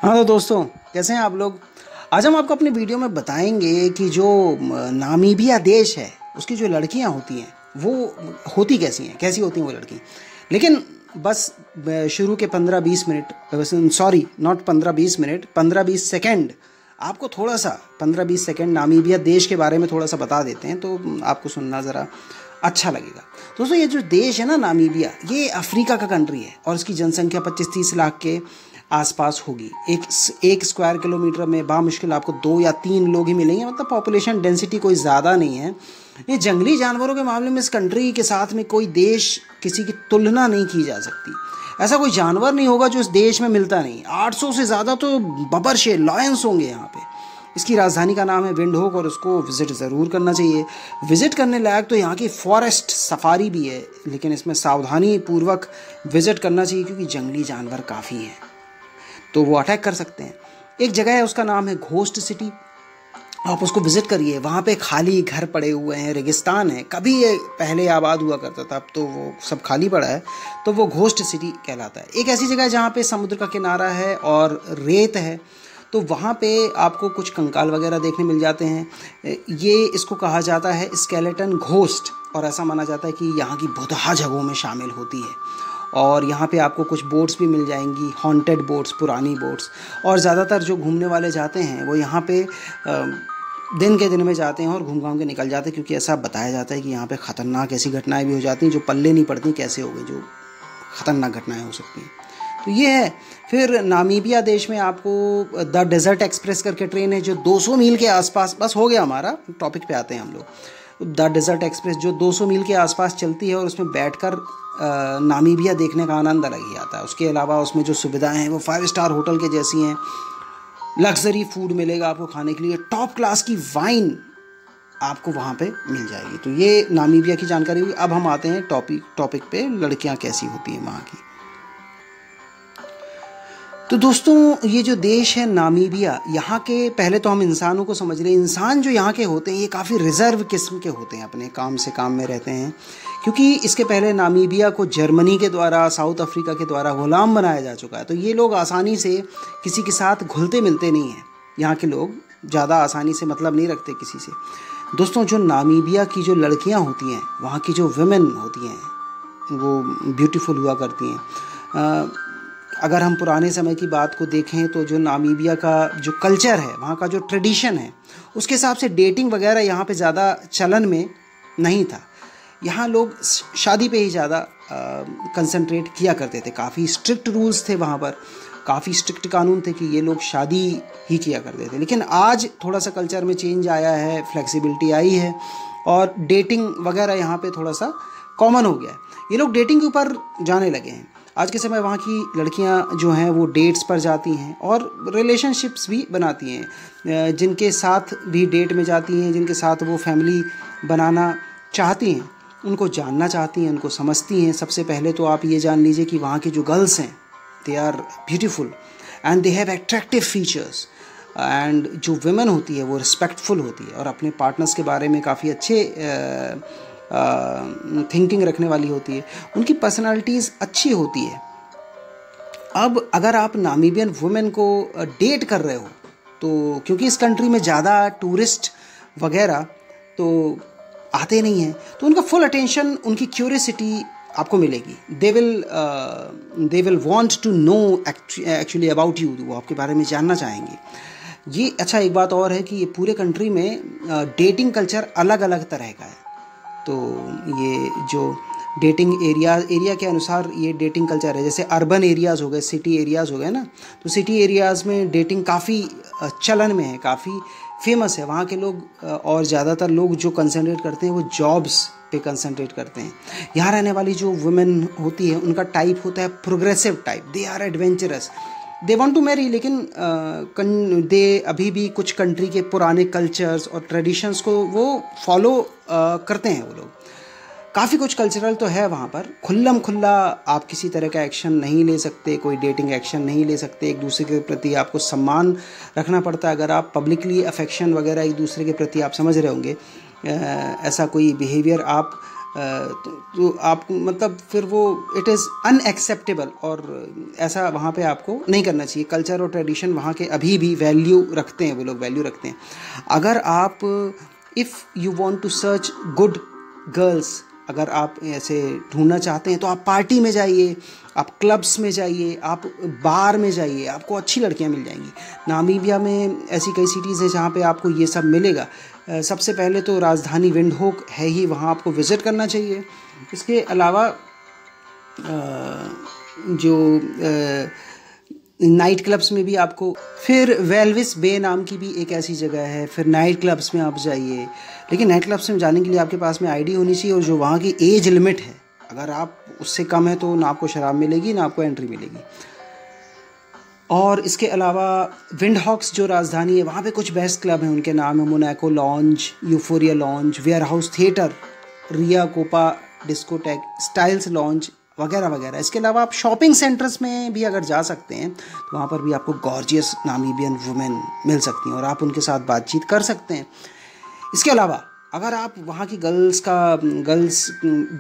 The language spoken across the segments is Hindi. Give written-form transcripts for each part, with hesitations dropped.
हाँ तो दोस्तों, कैसे हैं आप लोग। आज हम आपको अपनी वीडियो में बताएंगे कि जो नामीबिया देश है उसकी जो लड़कियां होती हैं वो होती कैसी होती हैं वो लड़की। लेकिन बस शुरू के 15-20 minute, sorry not 15-20 minute, 15-20 second आपको थोड़ा सा 15-20 सेकेंड नामीबिया देश के बारे में थोड़ा सा बता देते हैं तो आपको सुनना ज़रा अच्छा लगेगा। दोस्तों, ये जो देश है ना नामीबिया, ये अफ्रीका का कंट्री है और इसकी जनसंख्या 25-30 लाख के आसपास होगी। एक स्क्वायर किलोमीटर में बामुश्किल आपको 2 या 3 लोग ही मिलेंगे, मतलब पॉपुलेशन डेंसिटी कोई ज़्यादा नहीं है। ये जंगली जानवरों के मामले में इस कंट्री के साथ में कोई देश किसी की तुलना नहीं की जा सकती। ऐसा कोई जानवर नहीं होगा जो इस देश में मिलता नहीं। 800 से ज़्यादा तो बबर शेर, लॉयंस होंगे यहाँ पे। इसकी राजधानी का नाम है विंडहोक और उसको विज़िट ज़रूर करना चाहिए। विज़िट करने लायक तो यहाँ की फॉरेस्ट सफारी भी है, लेकिन इसमें सावधानी पूर्वक विज़िट करना चाहिए क्योंकि जंगली जानवर काफ़ी हैं तो वो अटैक कर सकते हैं। एक जगह है, उसका नाम है घोस्ट सिटी। आप उसको विज़िट करिए। वहाँ पे खाली घर पड़े हुए हैं, रेगिस्तान है। कभी ये पहले आबाद हुआ करता था, अब तो वो सब खाली पड़ा है, तो वो घोस्ट सिटी कहलाता है। एक ऐसी जगह है जहाँ पे समुद्र का किनारा है और रेत है, तो वहाँ पे आपको कुछ कंकाल वगैरह देखने मिल जाते हैं। ये इसको कहा जाता है स्केलेटन घोस्ट और ऐसा माना जाता है कि यहाँ की भुतहा जगहों में शामिल होती है। और यहाँ पे आपको कुछ बोट्स भी मिल जाएंगी, हॉन्टेड बोट्स, पुरानी बोट्स। और ज़्यादातर जो घूमने वाले जाते हैं वो यहाँ पे दिन के दिन में जाते हैं और घूम घाम के निकल जाते हैं, क्योंकि ऐसा बताया जाता है कि यहाँ पे ख़तरनाक ऐसी घटनाएं भी हो जाती हैं जो पल्ले नहीं पड़ती कैसे हो गई, जो ख़तरनाक घटनाएं हो सकती हैं। तो ये है। फिर नामीबिया देश में आपको द डेजर्ट एक्सप्रेस करके ट्रेन है जो 200 मील के आसपास, बस हो गया हमारा टॉपिक पे आते हैं हम लोग। द डेजर्ट एक्सप्रेस जो 200 मील के आसपास चलती है और उसमें बैठकर नामीबिया देखने का आनंद अलग ही आता है। उसके अलावा उसमें जो सुविधाएं हैं वो 5 स्टार होटल के जैसी हैं। लग्जरी फूड मिलेगा आपको खाने के लिए, टॉप क्लास की वाइन आपको वहाँ पे मिल जाएगी। तो ये नामीबिया की जानकारी हुई। अब हम आते हैं टॉपिक पे, लड़कियाँ कैसी होती हैं वहाँ की। तो दोस्तों, ये जो देश है नामीबिया, यहाँ के पहले तो हम इंसानों को समझ रहे हैं। इंसान जो यहाँ के होते हैं ये काफ़ी रिजर्व किस्म के होते हैं, अपने काम से काम में रहते हैं, क्योंकि इसके पहले नामीबिया को जर्मनी के द्वारा, साउथ अफ्रीका के द्वारा गुलाम बनाया जा चुका है। तो ये लोग आसानी से किसी के साथ घुलते मिलते नहीं हैं। यहाँ के लोग ज़्यादा आसानी से मतलब नहीं रखते किसी से। दोस्तों, जो नामीबिया की जो लड़कियाँ होती हैं, वहाँ की जो वुमेन होती हैं वो ब्यूटीफुल हुआ करती हैं। अगर हम पुराने समय की बात को देखें तो जो नामीबिया का जो कल्चर है, वहाँ का जो ट्रेडिशन है, उसके हिसाब से डेटिंग वगैरह यहाँ पे ज़्यादा चलन में नहीं था। यहाँ लोग शादी पे ही ज़्यादा कंसंट्रेट किया करते थे। काफ़ी स्ट्रिक्ट रूल्स थे वहाँ पर, काफ़ी स्ट्रिक्ट कानून थे कि ये लोग शादी ही किया करते थे। लेकिन आज थोड़ा सा कल्चर में चेंज आया है, फ्लेक्सिबिलिटी आई है और डेटिंग वगैरह यहाँ पे थोड़ा सा कॉमन हो गया है। ये लोग डेटिंग के ऊपर जाने लगे हैं। आज के समय वहाँ की लड़कियाँ जो हैं वो डेट्स पर जाती हैं और रिलेशनशिप्स भी बनाती हैं, जिनके साथ भी डेट में जाती हैं, जिनके साथ वो फैमिली बनाना चाहती हैं, उनको जानना चाहती हैं, उनको समझती हैं। सबसे पहले तो आप ये जान लीजिए कि वहाँ की जो गर्ल्स हैं, they are beautiful and they have attractive features. And जो वुमेन होती है वो रिस्पेक्टफुल होती है और अपने पार्टनर्स के बारे में काफ़ी अच्छे थिंकिंग रखने वाली होती है। उनकी पर्सनालिटीज़ अच्छी होती है। अब अगर आप नामीबियन वुमेन को डेट कर रहे हो तो क्योंकि इस कंट्री में ज़्यादा टूरिस्ट वगैरह तो आते नहीं हैं, तो उनका फुल अटेंशन, उनकी क्यूरियसिटी आपको मिलेगी। They will want to know actually about you. वो आपके बारे में जानना चाहेंगे। ये अच्छा, एक बात और है कि ये पूरे कंट्री में डेटिंग कल्चर अलग अलग तरह का है। तो ये जो डेटिंग एरिया के अनुसार ये डेटिंग कल्चर है। जैसे अर्बन एरियाज़ हो गए, सिटी एरियाज़ हो गए ना, तो सिटी एरियाज़ में डेटिंग काफ़ी चलन में है, काफ़ी फेमस है। वहाँ के लोग और ज़्यादातर लोग जो कंसंट्रेट करते हैं वो जॉब्स पे कंसंट्रेट करते हैं। यहाँ रहने वाली जो वुमेन होती है उनका टाइप होता है progressive type. They are adventurous, they want to marry, लेकिन दे अभी भी कुछ कंट्री के पुराने कल्चर्स और ट्रेडिशंस को वो फॉलो करते हैं। वो लोग काफ़ी कुछ कल्चरल तो है वहाँ पर। खुल्लम खुल्ला आप किसी तरह का एक्शन नहीं ले सकते, कोई डेटिंग एक्शन नहीं ले सकते। एक दूसरे के प्रति आपको सम्मान रखना पड़ता है। अगर आप पब्लिकली अफेक्शन वगैरह एक दूसरे के प्रति आप समझ रहे होंगे, ऐसा कोई बिहेवियर आप तो आप मतलब फिर वो इट इज़ अनएक्सेप्टेबल, और ऐसा वहाँ पे आपको नहीं करना चाहिए। कल्चर और ट्रेडिशन वहाँ के अभी भी वैल्यू रखते हैं, वो लोग वैल्यू रखते हैं। अगर आप if you want to search good girls, अगर आप ऐसे ढूंढना चाहते हैं तो आप पार्टी में जाइए, आप क्लब्स में जाइए, आप बार में जाइए, आपको अच्छी लड़कियां मिल जाएंगी। नामीबिया में ऐसी कई सिटीज़ हैं जहाँ पे आपको ये सब मिलेगा। सबसे पहले तो राजधानी विंडहोक है ही, वहाँ आपको विज़िट करना चाहिए। इसके अलावा जो नाइट क्लब्स में भी आपको, फिर वेल्विस बे नाम की भी एक ऐसी जगह है, फिर नाइट क्लब्स में आप जाइए। लेकिन नाइट क्लब्स में जाने के लिए आपके पास में आईडी होनी चाहिए, और जो वहाँ की एज लिमिट है, अगर आप उससे कम है तो ना आपको शराब मिलेगी ना आपको एंट्री मिलेगी। और इसके अलावा विंडहॉक्स जो राजधानी है, वहाँ पे कुछ बेस्ट क्लब हैं, उनके नाम है Monaco lounge, Euphoria lounge, warehouse theatre, Ria Copa discotheque, Styles lounge वगैरह वगैरह। इसके अलावा आप शॉपिंग सेंटर्स में भी अगर जा सकते हैं तो वहाँ पर भी आपको गॉर्जियस नामीबियन वुमेन मिल सकती हैं और आप उनके साथ बातचीत कर सकते हैं। इसके अलावा अगर आप वहाँ की गर्ल्स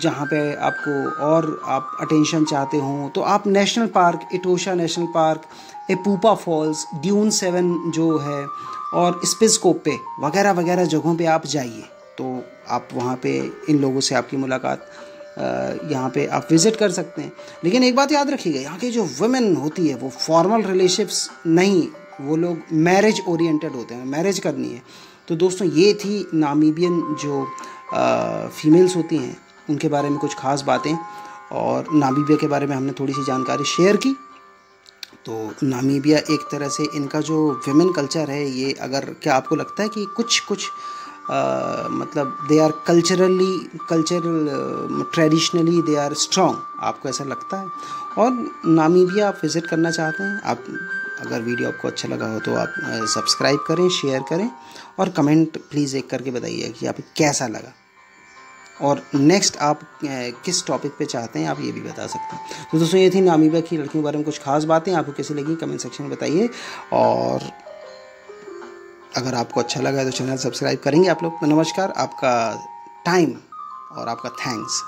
जहाँ पे आपको और आप अटेंशन चाहते हो तो आप national park, Etosha national park, Epupa falls, dune 7 जो है, और स्पिसकोपे वगैरह वगैरह जगहों पे आप जाइए। तो आप वहाँ पे इन लोगों से आपकी मुलाकात यहाँ पे आप विज़िट कर सकते हैं। लेकिन एक बात याद रखिएगा, यहाँ की जो वुमेन होती है वो फॉर्मल रिलेशंस नहीं, वो लोग मैरिज ओरिएंटेड होते हैं, मैरिज करनी है। तो दोस्तों ये थी नामीबियन जो फीमेल्स होती हैं उनके बारे में कुछ ख़ास बातें, और नामीबिया के बारे में हमने थोड़ी सी जानकारी शेयर की। तो नामीबिया एक तरह से इनका जो विमेन कल्चर है, ये अगर क्या आपको लगता है कि कुछ मतलब they are cultural traditionally they are strong, आपको ऐसा लगता है? और नामीबिया आप विज़िट करना चाहते हैं, आप अगर वीडियो आपको अच्छा लगा हो तो आप सब्सक्राइब करें, शेयर करें, और कमेंट प्लीज़ एक करके बताइए कि आपको कैसा लगा, और नेक्स्ट आप किस टॉपिक पे चाहते हैं, आप ये भी बता सकते हैं। तो दोस्तों ये थी नामीबिया की लड़कियों के बारे में कुछ खास बातें, आपको कैसी लगी कमेंट सेक्शन में बताइए। और अगर आपको अच्छा लगा तो चैनल सब्सक्राइब करेंगे आप लोग। नमस्कार, आपका टाइम और आपका थैंक्स।